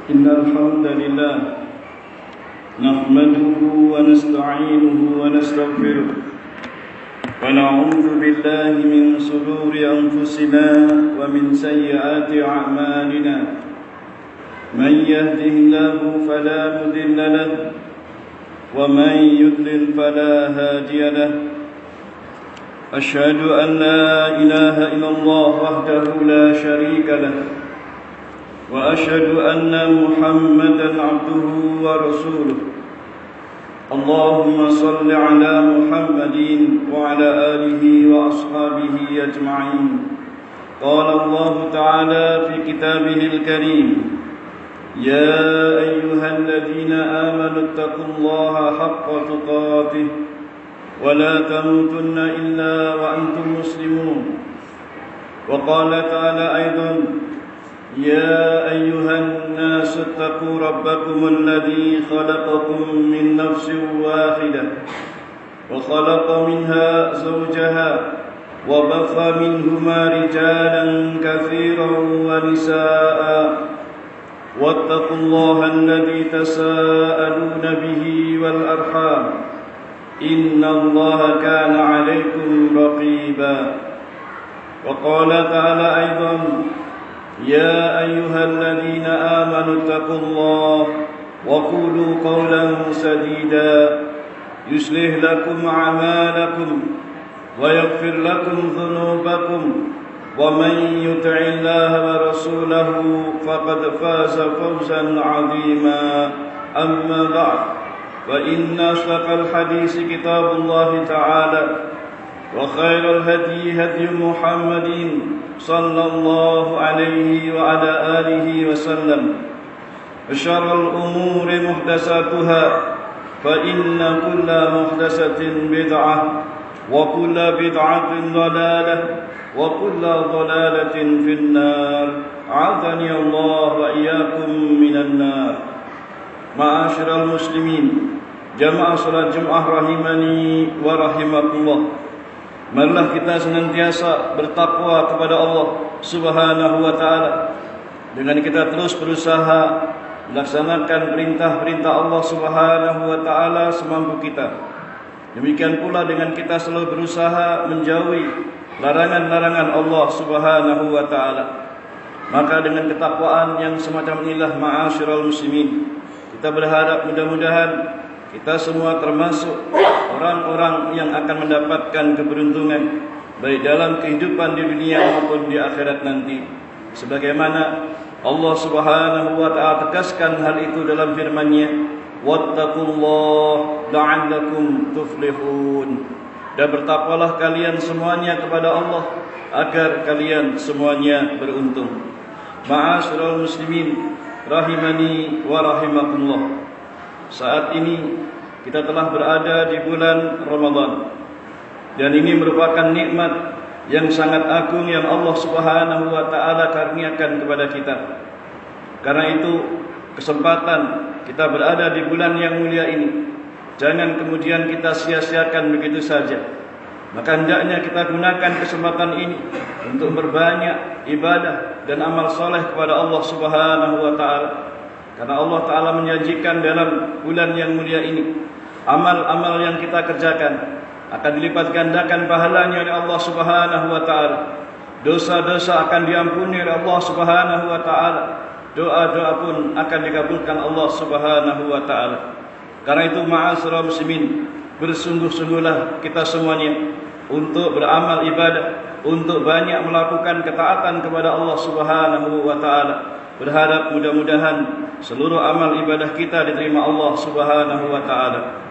إن الحمد لله نحمده ونستعينه ونستغفره ونعوذ بالله من شرور أنفسنا ومن سيئات أعمالنا من يهده الله فلا مضل له ومن يضلل فلا هادي له أشهد أن لا إله إلا الله وحده لا شريك له وأشهد أن محمدا عبده ورسوله اللهم صل على محمد وعلى آله وأصحابه أجمعين قال الله تعالى في كتابه الكريم يا أيها الذين آمنوا اتقوا الله حق تقاته ولا تموتن إلا وأنتم مسلمون وقال تعالى أيضا يا أيها الناس اتقوا ربكم الذي خلقكم من نفس واحدة وخلق منها زوجها وبث منهما رجالا كثيرا ونساء واتقوا الله الذي تساءلون به والأرحام إن الله كان عليكم رقيبا وقال تعالى أيضا يا أيها الذين آمنوا اتقوا الله وقولوا قولا سديدا يصلح لكم أعمالكم ويغفر لكم ذنوبكم ومن يطع الله ورسوله فقد فاز فوزا عظيما أما بعد فإن أصدق الحديث كتاب الله تعالى وخير الهدي هدي محمد صلى الله عليه وعلى آله وسلم وشر الأمور محدثاتها فإن كل محدثة بدعة وكل بدعة ضلالة وكل ضلالة في النار أعاذني الله وإياكم من النار. Ma'asyiral muslimin, jamaah salat Jumat rahimani wa rahimakumullah. Marilah kita senantiasa bertakwa kepada Allah Subhanahu wa taala dengan kita terus berusaha melaksanakan perintah-perintah Allah Subhanahu wa taala semampu kita. Demikian pula dengan kita selalu berusaha menjauhi larangan-larangan Allah Subhanahu wa taala. Maka dengan ketakwaan yang semacam inilah ma'asyiral muslimin, kita berharap mudah-mudahan kita semua termasuk orang-orang yang akan mendapatkan keberuntungan baik dalam kehidupan di dunia maupun di akhirat nanti. Sebagaimana Allah Subhanahu wa taala tegaskan hal itu dalam firman-Nya, "Wattaqullaha la'allakum tuflihun." Dan bertakwalah kalian semuanya kepada Allah agar kalian semuanya beruntung. Ma'asyiral muslimin rahimani wa rahimakumullah. Saat ini kita telah berada di bulan Ramadan, dan ini merupakan nikmat yang sangat agung yang Allah Subhanahu wa taala karuniakan kepada kita. Karena itu kesempatan kita berada di bulan yang mulia ini jangan kemudian kita sia-siakan begitu saja. Maka hendaknya kita gunakan kesempatan ini untuk berbanyak ibadah dan amal soleh kepada Allah Subhanahu wa taala. Karena Allah Ta'ala menjanjikan dalam bulan yang mulia ini, amal-amal yang kita kerjakan akan dilipat gandakan pahalanya oleh Allah Subhanahu wa ta'ala. Dosa-dosa akan diampuni oleh Allah Subhanahu wa ta'ala. Doa-doa pun akan dikabulkan Allah Subhanahu wa ta'ala. Karena itu ma'asyiral muslimin, bersungguh-sungguhlah kita semuanya untuk beramal ibadah, untuk banyak melakukan ketaatan kepada Allah Subhanahu wa ta'ala. Berharap mudah-mudahan seluruh amal ibadah kita diterima Allah Subhanahu wa taala.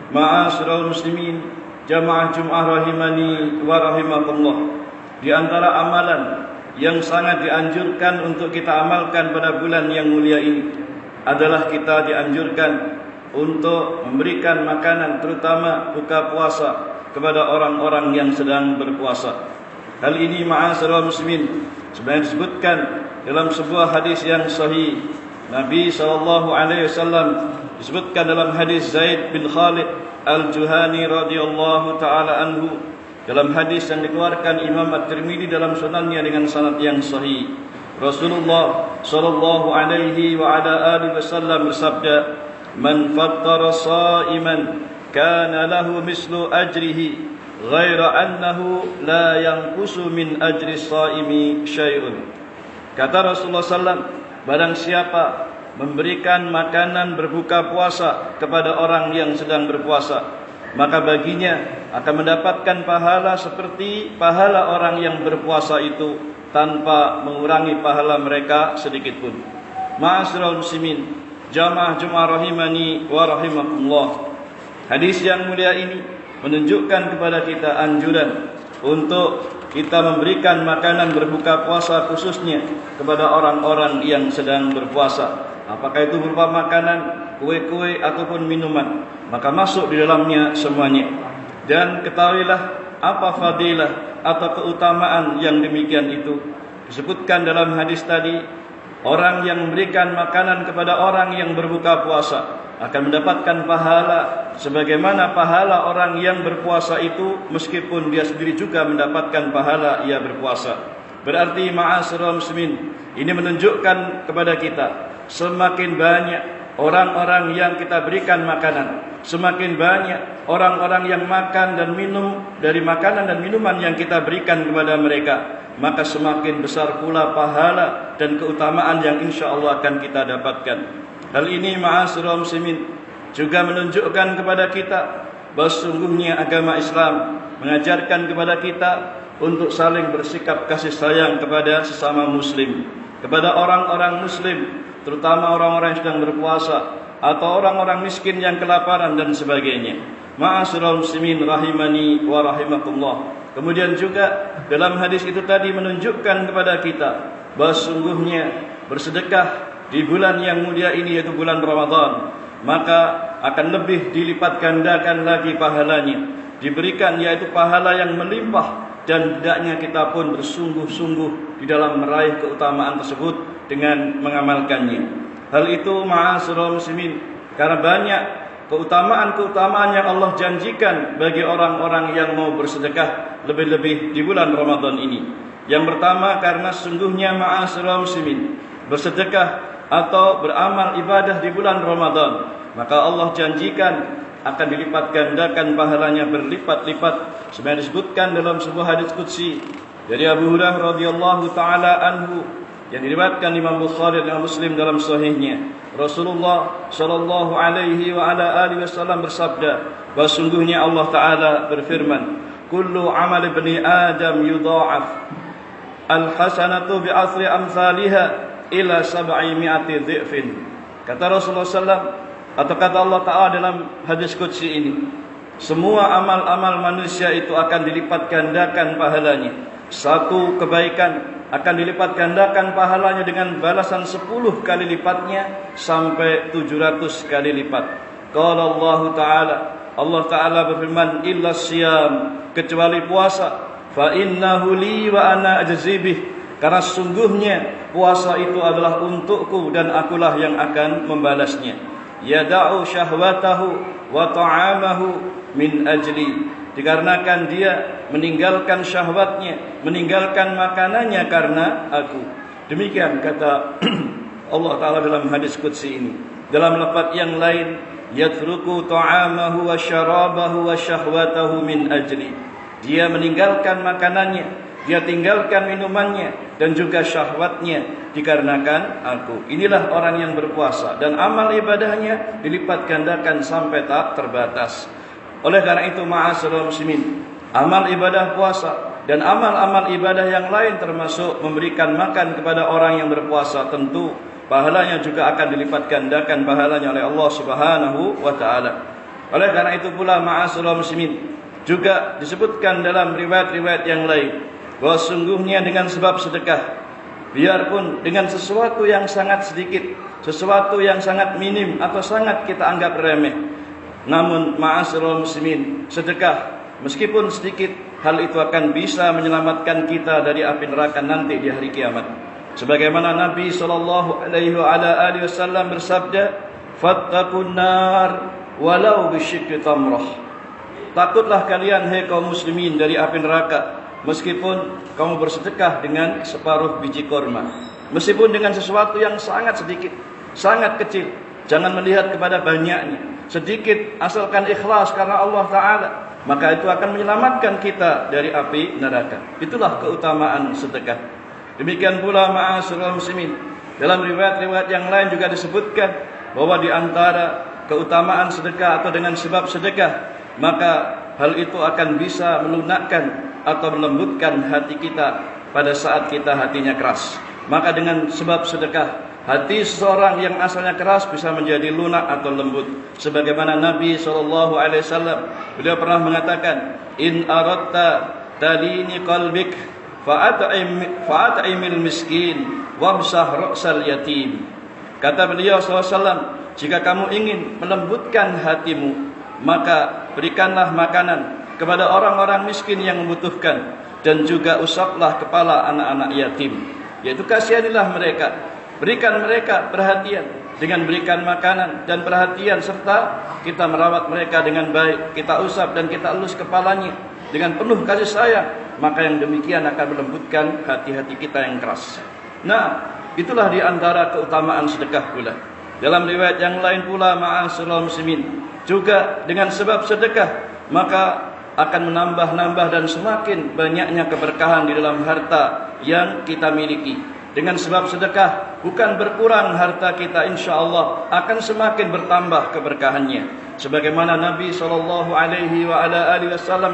Ma'asyiral muslimin, jamaah Jumat rahimani wa rahimakumullah. Di antara amalan yang sangat dianjurkan untuk kita amalkan pada bulan yang mulia ini adalah kita dianjurkan untuk memberikan makanan, terutama buka puasa, kepada orang-orang yang sedang berpuasa. Hal ini ma'asyiral muslimin sebenarnya disebutkan dalam sebuah hadis yang sahih. Nabi SAW disebutkan dalam hadis Zaid bin Khalid Al-Juhani radhiyallahu ta'ala anhu, dalam hadis yang dikeluarkan Imam At-Tirmidzi dalam sunannya dengan sanad yang sahih. Rasulullah sallallahu alaihi wa ala alihi wasallam bersabda, "Man fattara sha'iman kana lahu mislu ajrihi ghaira annahu la yanqusu min ajri shaimi syai'un." Kata Rasulullah sallam, barang siapa memberikan makanan berbuka puasa kepada orang yang sedang berpuasa, maka baginya akan mendapatkan pahala seperti pahala orang yang berpuasa itu, tanpa mengurangi pahala mereka sedikit pun. Ma'asyiral muslimin, jamaah Jumat rahimani wa rahimakumullah. Hadis yang mulia ini menunjukkan kepada kita anjuran untuk kita memberikan makanan berbuka puasa khususnya kepada orang-orang yang sedang berpuasa. Apakah itu berupa makanan, kue-kue ataupun minuman, maka masuk di dalamnya semuanya. Dan ketahuilah apa fadilah atau keutamaan yang demikian itu. Disebutkan dalam hadis tadi, orang yang memberikan makanan kepada orang yang berbuka puasa akan mendapatkan pahala sebagaimana pahala orang yang berpuasa itu, meskipun dia sendiri juga mendapatkan pahala ia berpuasa. Berarti ma'asyiral muslimin, ini menunjukkan kepada kita, semakin banyak orang-orang yang kita berikan makanan, semakin banyak orang-orang yang makan dan minum dari makanan dan minuman yang kita berikan kepada mereka, maka semakin besar pula pahala dan keutamaan yang insya Allah akan kita dapatkan. Hal ini ma'asyiral muslimin juga menunjukkan kepada kita bahawa sungguhnya agama Islam mengajarkan kepada kita untuk saling bersikap kasih sayang kepada sesama muslim, kepada orang-orang muslim, terutama orang-orang yang sedang berpuasa atau orang-orang miskin yang kelaparan dan sebagainya. Ma'asyiral muslimin rahimani wa rahimakumullah. Kemudian juga dalam hadis itu tadi menunjukkan kepada kita bahawa sungguhnya bersedekah di bulan yang mulia ini, yaitu bulan Ramadan, maka akan lebih dilipat gandakan lagi pahalanya, diberikan yaitu pahala yang melimpah, dan hendaknya kita pun bersungguh-sungguh di dalam meraih keutamaan tersebut dengan mengamalkannya. Hal itu ma'asyiral muslimin, karena banyak keutamaan-keutamaan yang Allah janjikan bagi orang-orang yang mau bersedekah, lebih-lebih di bulan Ramadan ini. Yang pertama, karena sungguhnya ma'asyiral muslimin, bersedekah atau beramal ibadah di bulan Ramadan, maka Allah janjikan akan dilipat gandakan pahalanya berlipat-lipat, sebagaimana disebutkan dalam sebuah hadis qudsi dari Abu Hurairah radhiyallahu taala anhu yang diriwayatkan Imam Bukhari dan Muslim dalam sahihnya. Rasulullah sallallahu alaihi wa ala alihi wasallam bersabda, bahwa sungguhnya Allah taala berfirman, "Kullu amal ibni Adam yudha'af al-hasanatu bi athri amsalha ila 700 dhi'fin." Kata Rasulullah sallallahu, atau kata Allah Ta'ala dalam hadis qudsi ini, semua amal-amal manusia itu akan dilipat gandakan pahalanya. Satu kebaikan akan dilipat gandakan pahalanya dengan balasan 10 kali lipatnya sampai 700 kali lipat. Qala Allah Ta'ala, Allah Ta'ala berfirman, "Illa siyam," kecuali puasa, "fa innahu li wa ana ajzi bih," karena sungguhnya puasa itu adalah untukku dan akulah yang akan membalasnya. Yada'u syahwatahu wa ta'amahu min ajli, dikarenakan dia meninggalkan syahwatnya, meninggalkan makanannya karena aku. Demikian kata Allah Ta'ala dalam hadis qudsi ini. Dalam lafaz yang lain, yatruku ta'amahu wa syarabahu wa syahwatahu min ajli, dia meninggalkan makanannya, dia tinggalkan minumannya dan juga syahwatnya dikarenakan aku. Inilah orang yang berpuasa, dan amal ibadahnya dilipat gandakan sampai tak terbatas. Oleh karena itu ma'asyiral muslimin, amal ibadah puasa dan amal-amal ibadah yang lain termasuk memberikan makan kepada orang yang berpuasa, tentu pahalanya juga akan dilipat gandakan pahalanya oleh Allah Subhanahu wa taala. Oleh karena itu pula ma'asyiral muslimin, juga disebutkan dalam riwayat-riwayat yang lain bahwa sungguhnya dengan sebab sedekah, biarpun dengan sesuatu yang sangat sedikit, sesuatu yang sangat minim atau sangat kita anggap remeh, namun ma'asyiral muslimin, sedekah meskipun sedikit, hal itu akan bisa menyelamatkan kita dari api neraka nanti di hari kiamat. Sebagaimana Nabi sallallahu alaihi wasallam bersabda, "Fattaqun nar walau bisyikki tamrah." Takutlah kalian hai kaum muslimin dari api neraka, meskipun kamu bersedekah dengan separuh biji korma. meskipun dengan sesuatu yang sangat sedikit, sangat kecil. Jangan melihat kepada banyaknya, sedikit asalkan ikhlas karena Allah Ta'ala, maka itu akan menyelamatkan kita dari api neraka. Itulah keutamaan sedekah. Demikian pula ma'asyiral muslimin, dalam riwayat-riwayat yang lain juga disebutkan bahwa di antara keutamaan sedekah atau dengan sebab sedekah, maka hal itu akan bisa melunakkan atau melembutkan hati kita pada saat kita hatinya keras. Maka dengan sebab sedekah, hati seseorang yang asalnya keras bisa menjadi lunak atau lembut. Sebagaimana Nabi SAW, beliau pernah mengatakan, in aradta talini qalbik fa'at'imil miskin wamsah ra'sal yatim. Kata beliau SAW, jika kamu ingin melembutkan hatimu, maka berikanlah makanan kepada orang-orang miskin yang membutuhkan, dan juga usaplah kepala anak-anak yatim, yaitu kasihanilah mereka, berikan mereka perhatian dengan berikan makanan dan perhatian, serta kita merawat mereka dengan baik, kita usap dan kita elus kepalanya dengan penuh kasih sayang, maka yang demikian akan melembutkan hati-hati kita yang keras. Nah, itulah di antara keutamaan sedekah pula. Dalam riwayat yang lain pula, ma'asyiral muslimin, juga dengan sebab sedekah maka akan menambah-nambah dan semakin banyaknya keberkahan di dalam harta yang kita miliki. Dengan sebab sedekah bukan berkurang harta kita, insyaallah akan semakin bertambah keberkahannya. Sebagaimana Nabi SAW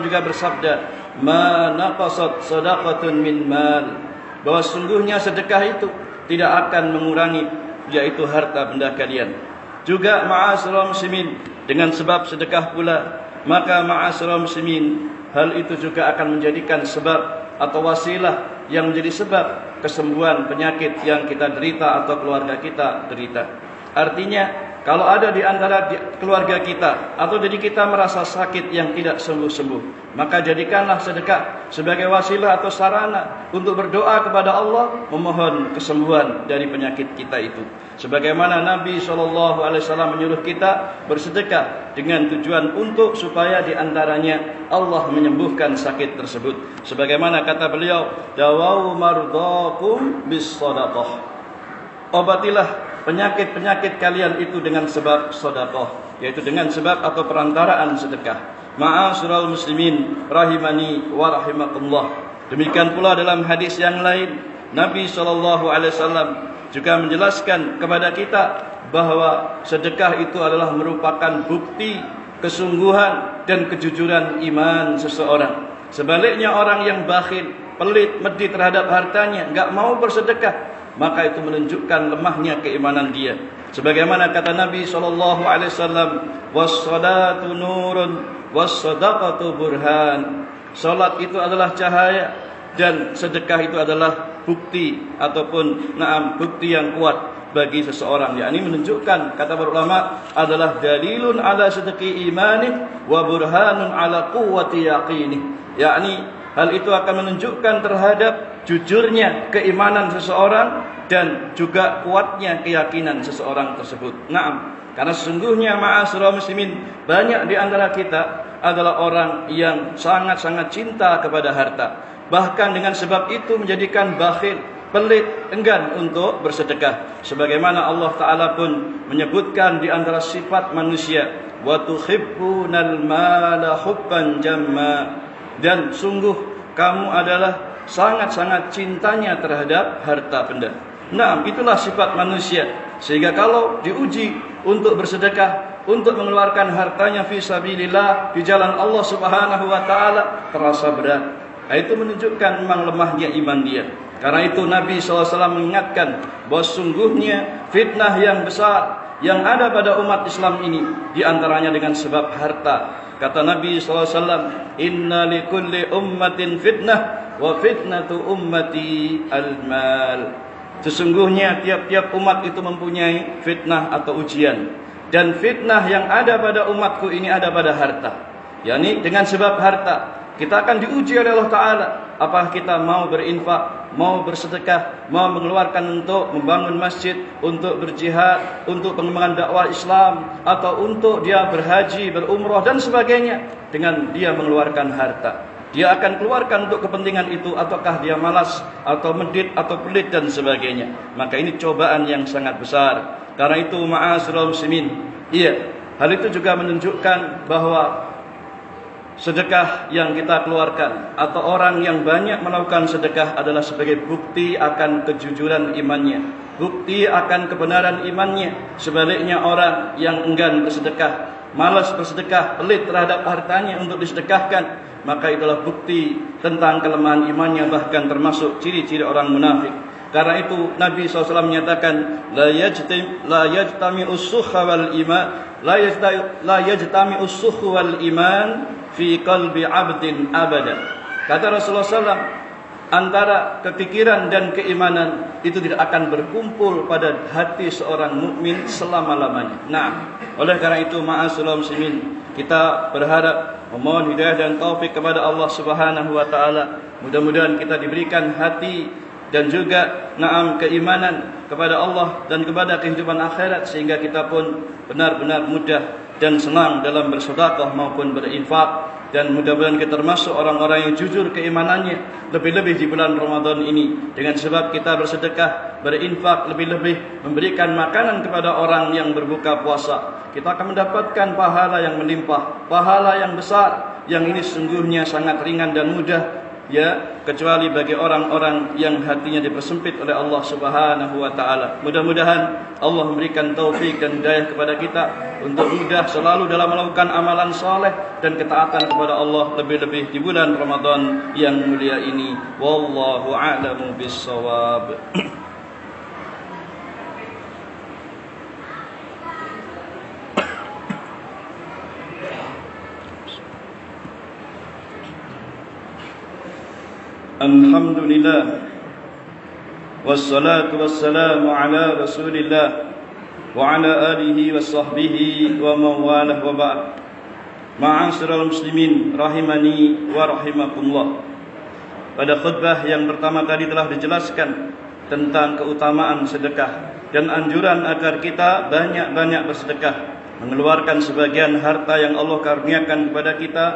juga bersabda, ma naqasat sadaqatun min mal, bahwa sungguhnya sedekah itu tidak akan mengurangi, yaitu harta benda kalian. Juga ma'asyiral muslimin, dengan sebab sedekah pula, maka ma'asyiral muslimin, hal itu juga akan menjadikan sebab atau wasilah yang menjadi sebab kesembuhan penyakit yang kita derita atau keluarga kita derita. Artinya, kalau ada di antara keluarga kita atau diri kita merasa sakit yang tidak sembuh-sembuh, maka jadikanlah sedekah sebagai wasilah atau sarana untuk berdoa kepada Allah, memohon kesembuhan dari penyakit kita itu. Sebagaimana Nabi SAW menyuruh kita bersedekah dengan tujuan untuk supaya di antaranya Allah menyembuhkan sakit tersebut. Sebagaimana kata beliau, dawau mardakum bis sadaqah, obatilah penyakit-penyakit kalian itu dengan sebab sedekah, yaitu dengan sebab atau perantaraan sedekah. Ma'asyiral muslimin rahimani wa rahimakumullah. Demikian pula dalam hadis yang lain, Nabi SAW juga menjelaskan kepada kita bahwa sedekah itu adalah merupakan bukti kesungguhan dan kejujuran iman seseorang. Sebaliknya orang yang bakhil, pelit, medit terhadap hartanya, enggak mau bersedekah, maka itu menunjukkan lemahnya keimanan dia. Sebagaimana kata Nabi SAW, was-salatu nurun, was-sadaqatu burhan. Salat itu adalah cahaya dan sedekah itu adalah bukti ataupun bukti yang kuat bagi seseorang. Yakni menunjukkan, kata para ulama, adalah dalilun ala sidqi imani wa burhanun ala quwwati yaqini. Yakni hal itu akan menunjukkan terhadap jujurnya keimanan seseorang dan juga kuatnya keyakinan seseorang tersebut. Karena sesungguhnya ma'asyiral muslimin, banyak di antara kita adalah orang yang sangat-sangat cinta kepada harta. Bahkan dengan sebab itu menjadikan bakhil, pelit, enggan untuk bersedekah. Sebagaimana Allah Ta'ala pun menyebutkan di antara sifat manusia, wa tuhibbunal mala hubban jamma, dan sungguh kamu adalah sangat-sangat cintanya terhadap harta benda. Itulah sifat manusia. Sehingga kalau diuji untuk bersedekah, untuk mengeluarkan hartanya fi sabilillah, di jalan Allah Subhanahu wa Ta'ala, terasa berat. Itu menunjukkan memang lemahnya iman dia. Karena itu Nabi SAW mengingatkan bahwa sungguhnya fitnah yang besar yang ada pada umat Islam ini, di antaranya dengan sebab harta. Kata Nabi SAW, inna likulli ummatin fitnah wa fitnatu ummati al-mal. Sesungguhnya tiap-tiap umat itu mempunyai fitnah atau ujian, dan fitnah yang ada pada umatku ini ada pada harta. yakni dengan sebab harta kita akan diuji oleh Allah Ta'ala. Apakah kita mau berinfak, mau bersedekah, mau mengeluarkan untuk membangun masjid, untuk berjihad, untuk pengembangan dakwah Islam, atau untuk dia berhaji, berumrah dan sebagainya, dengan dia mengeluarkan harta. dia akan keluarkan untuk kepentingan itu, ataukah dia malas atau medit atau pelit dan sebagainya. Maka ini cobaan yang sangat besar. Karena itu ma'asyiral muslimin, hal itu juga menunjukkan bahwa sedekah yang kita keluarkan atau orang yang banyak melakukan sedekah adalah sebagai bukti akan kejujuran imannya, bukti akan kebenaran imannya. Sebaliknya orang yang enggan bersedekah, malas bersedekah, pelit terhadap hartanya untuk disedekahkan, maka itulah bukti tentang kelemahan imannya, bahkan termasuk ciri-ciri orang munafik. Karena itu Nabi SAW menyatakan la yajtami usukha wal iman, la yajtami usukhu wal iman fi qalbi abdin abada. Kata Rasulullah SAW, antara kepikiran dan keimanan itu tidak akan berkumpul pada hati seorang mukmin selama-lamanya. Nah, oleh karena itu ma'asyiral muslimin, kita berharap memohon hidayah dan taufik kepada Allah Subhanahu wa taala. Mudah-mudahan kita diberikan hati dan juga keimanan kepada Allah dan kepada kehidupan akhirat, sehingga kita pun benar-benar mudah dan senang dalam bersedekah maupun berinfak. Dan mudah-mudahan kita termasuk orang-orang yang jujur keimanannya, lebih-lebih di bulan Ramadan ini, dengan sebab kita bersedekah, berinfak, lebih-lebih memberikan makanan kepada orang yang berbuka puasa. Kita akan mendapatkan pahala yang melimpah, pahala yang besar, yang ini sungguhnya sangat ringan dan mudah, kecuali bagi orang-orang yang hatinya dipersempit oleh Allah Subhanahu wa taala. Mudah-mudahan Allah memberikan taufik dan hidayah kepada kita untuk mudah selalu dalam melakukan amalan saleh dan ketaatan kepada Allah, lebih-lebih di bulan Ramadan yang mulia ini. Wallahu a'lamu bis-shawab. Alhamdulillah, wassalatu wassalamu ala rasulillah wa ala alihi wa sahbihi wa mawalah wa ba'd. Ma'asyiral muslimin rahimani wa rahimakumullah. Pada khutbah yang pertama tadi telah dijelaskan tentang keutamaan sedekah dan anjuran agar kita banyak-banyak bersedekah, mengeluarkan sebagian harta yang Allah karuniakan kepada kita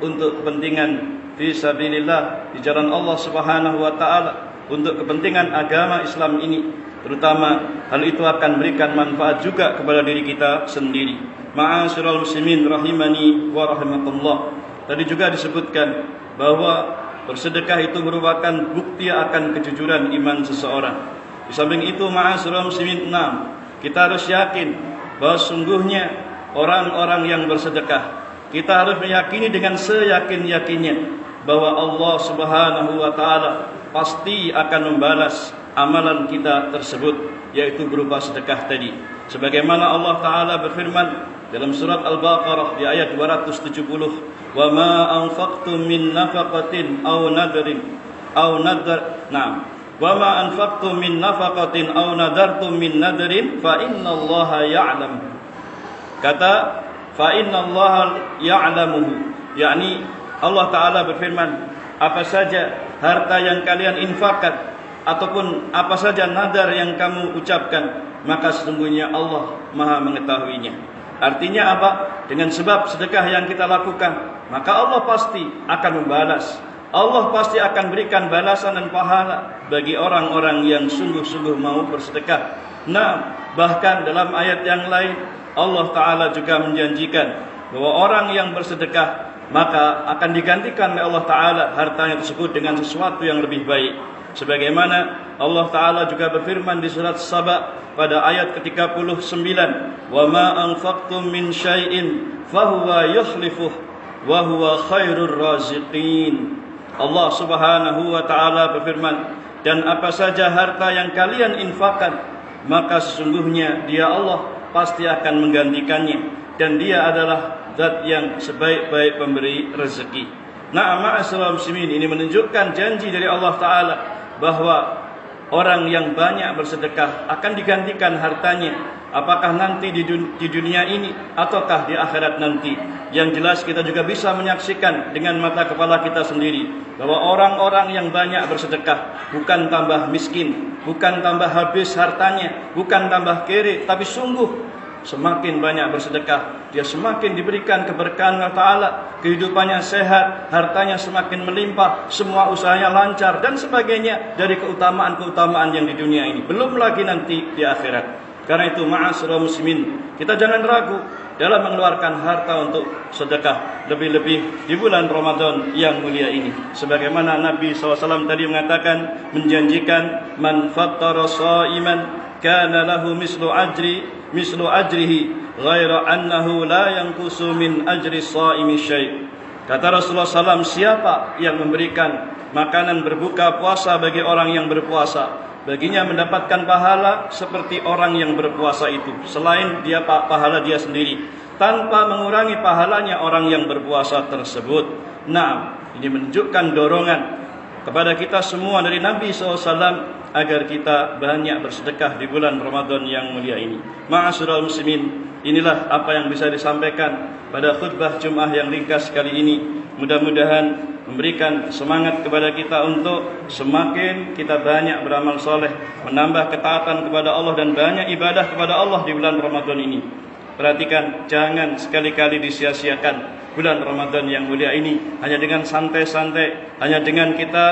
untuk kepentingan fi sabilillah, di jalan Allah Subhanahu wa taala, untuk kepentingan agama Islam ini. Terutama hal itu akan berikan manfaat juga kepada diri kita sendiri. Ma'asyiral muslimin rahimani wa rahimakumullah. Tadi juga disebutkan bahwa bersedekah itu merupakan bukti akan kejujuran iman seseorang. Di samping itu ma'asyiral muslimin, kita harus yakin bahwa sungguhnya orang-orang yang bersedekah, kita harus meyakini dengan seyakin-yakinnya bahwa Allah Subhanahu wa taala pasti akan membalas amalan kita tersebut, yaitu berupa sedekah tadi. Sebagaimana Allah taala berfirman dalam surat Al-Baqarah di ayat 270, "Wa ma anfaqtum min nafaqatin aw nadrin aw nadar." "Wa ma anfaqtum min nafaqatin aw nadartum min nadrin fa innallaha ya'lam." Kata fa innallaha ya'lamuhu, yakni Allah Ta'ala berfirman, apa saja harta yang kalian infakkan ataupun apa saja nadar yang kamu ucapkan, maka sesungguhnya Allah Maha mengetahuinya. Artinya apa? Dengan sebab sedekah yang kita lakukan, maka Allah pasti akan membalas. Allah pasti akan berikan balasan dan pahala bagi orang-orang yang sungguh-sungguh mau bersedekah. Bahkan dalam ayat yang lain Allah Ta'ala juga menjanjikan bahwa orang yang bersedekah maka akan digantikan oleh Allah Ta'ala hartanya tersebut dengan sesuatu yang lebih baik. Sebagaimana Allah Ta'ala juga berfirman di surat Saba pada ayat ke-39, "Wa ma anfaqtum min syai'in fahuwa yukhlifuh wa huwa khairur raziqin." Allah Subhanahu wa Ta'ala berfirman, dan apa saja harta yang kalian infakkan, maka sesungguhnya Dia Allah pasti akan menggantikannya, dan Dia adalah zat yang sebaik-baik pemberi rezeki. Ma'asyiral muslimin, ini menunjukkan janji dari Allah Ta'ala bahwa orang yang banyak bersedekah akan digantikan hartanya, apakah nanti di dunia ini ataukah di akhirat nanti. Yang jelas kita juga bisa menyaksikan dengan mata kepala kita sendiri bahwa orang-orang yang banyak bersedekah bukan tambah miskin, bukan tambah habis hartanya, bukan tambah kere, tapi sungguh semakin banyak bersedekah, dia semakin diberikan keberkahan Allah Ta'ala, kehidupannya sehat, hartanya semakin melimpah, semua usahanya lancar dan sebagainya dari keutamaan-keutamaan yang di dunia ini, belum lagi nanti di akhirat. Karena itu ma'asyiral muslimin, kita jangan ragu dalam mengeluarkan harta untuk sedekah, lebih-lebih di bulan Ramadan yang mulia ini. Sebagaimana Nabi SAW tadi mengatakan, menjanjikan, man fattara sha'iman kana lahu mislu ajrihi ghaira annahu la yanqusu min ajri shaimi syai'. Kata Rasulullah SAW, siapa yang memberikan makanan berbuka puasa bagi orang yang berpuasa, baginya mendapatkan pahala seperti orang yang berpuasa itu, selain dia pahala dia sendiri, tanpa mengurangi pahalanya orang yang berpuasa tersebut. Nah, ini menunjukkan dorongan kepada kita semua dari Nabi SAW agar kita banyak bersedekah di bulan Ramadan yang mulia ini. Ma'asyiral muslimin, inilah apa yang bisa disampaikan pada khutbah Jumat yang ringkas kali ini. Mudah-mudahan memberikan semangat kepada kita untuk semakin kita banyak beramal soleh, menambah ketaatan kepada Allah dan banyak ibadah kepada Allah di bulan Ramadan ini. Perhatikan, jangan sekali-kali disia-siakan bulan Ramadan yang mulia ini hanya dengan santai-santai, hanya dengan kita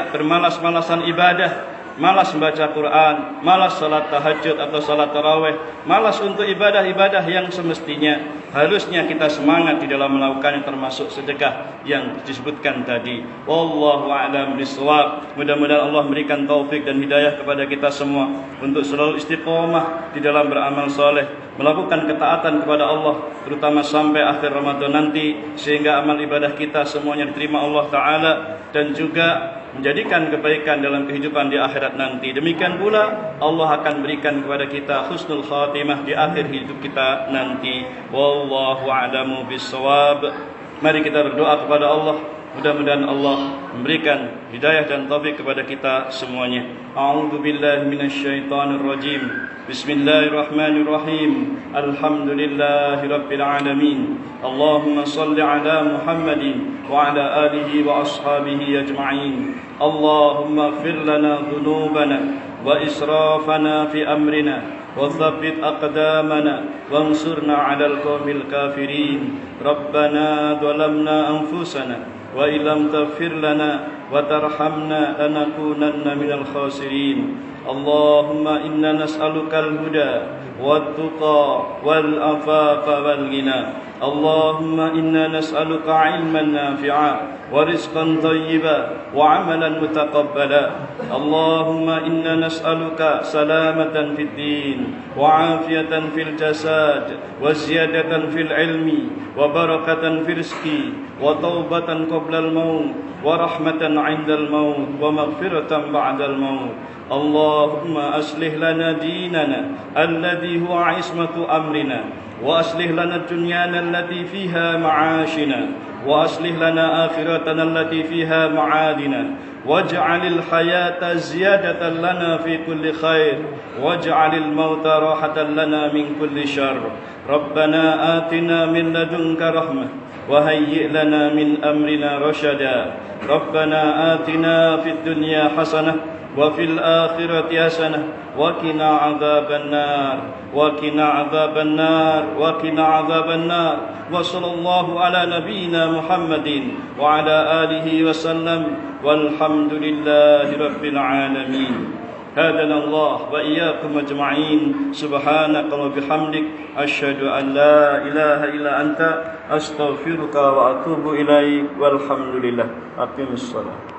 bermalas-malasan ibadah, malas membaca Quran, malas salat tahajud atau salat tarawih, malas untuk ibadah-ibadah yang semestinya harusnya kita semangat di dalam melakukannya, termasuk sedekah yang disebutkan tadi. Wallahu a'lam bishawab. Mudah-mudahan Allah memberikan taufik dan hidayah kepada kita semua untuk selalu istiqomah di dalam beramal soleh, melakukan ketaatan kepada Allah, terutama sampai akhir Ramadan nanti, sehingga amal ibadah kita semuanya diterima Allah Ta'ala dan juga menjadikan kebaikan dalam kehidupan di akhirat nanti. Demikian pula Allah akan berikan kepada kita husnul khatimah di akhir hidup kita nanti. Wallahu a'lamu bissawab. Mari kita berdoa kepada Allah, mudah-mudahan Allah memberikan hidayah dan taufik kepada kita semuanya. A'udzu billahi minasyaitonir rajim. Bismillahirrahmanirrahim. Alhamdulillahi rabbil alamin. Allahumma salli ala Muhammadin wa ala alihi wa ashabihi ajma'in. Allahumma ighfir lana dhunubana wa israfana fi amrina wa thabbit aqdamana wansurna 'alal qaumil kafirin. Rabbana dhalamna anfusana wa illam taghfir lana wa tarhamna lanakunanna minal khasirin. Allahumma inna nas'alukal huda wat-tuqa wal afafa wal ghina. Allahumma inna nas'aluka 'ilman nafi'a wa rizqan thayyiba wa 'amalan mutaqabbala. Allahumma inna nas'aluka salamatan fid din wa 'afiyatan fil jasad wa ziyadatan fil ilmi wa barakatan fil rizqi wa taubatan qabla al maut wa rahmatan 'inda al maut wa maghfiratan ba'da al maut. Allahumma aslih lana dinana alladhi huwa 'ismatu amrina wa aslih lana dunyana allati fiha ma'ashina wa aslih lana akhiratana allati fiha ma'adina waj'alil hayata ziyadatan lana fi kulli khair waj'alil mauta rahatan lana min kulli syarr. Rabbana atina min ladunka rahmah wa hayyi' lana min amrina rashada. Rabbana atina fid dunya hasanah wa fil akhirati hasanah wa qina adzaban nar wa qina adzaban nar wa qina adzaban nar. Wa sallallahu ala nabiyyina Muhammadin wa ala alihi wa sallam walhamdulillahi rabbil alamin. Hadana Allah wa iyyakum ajma'in. Subhanaka wa bihamdik asyhadu an la ilaha illa anta astaghfiruka wa atubu ilaik. Walhamdulillah. Aqimissalah.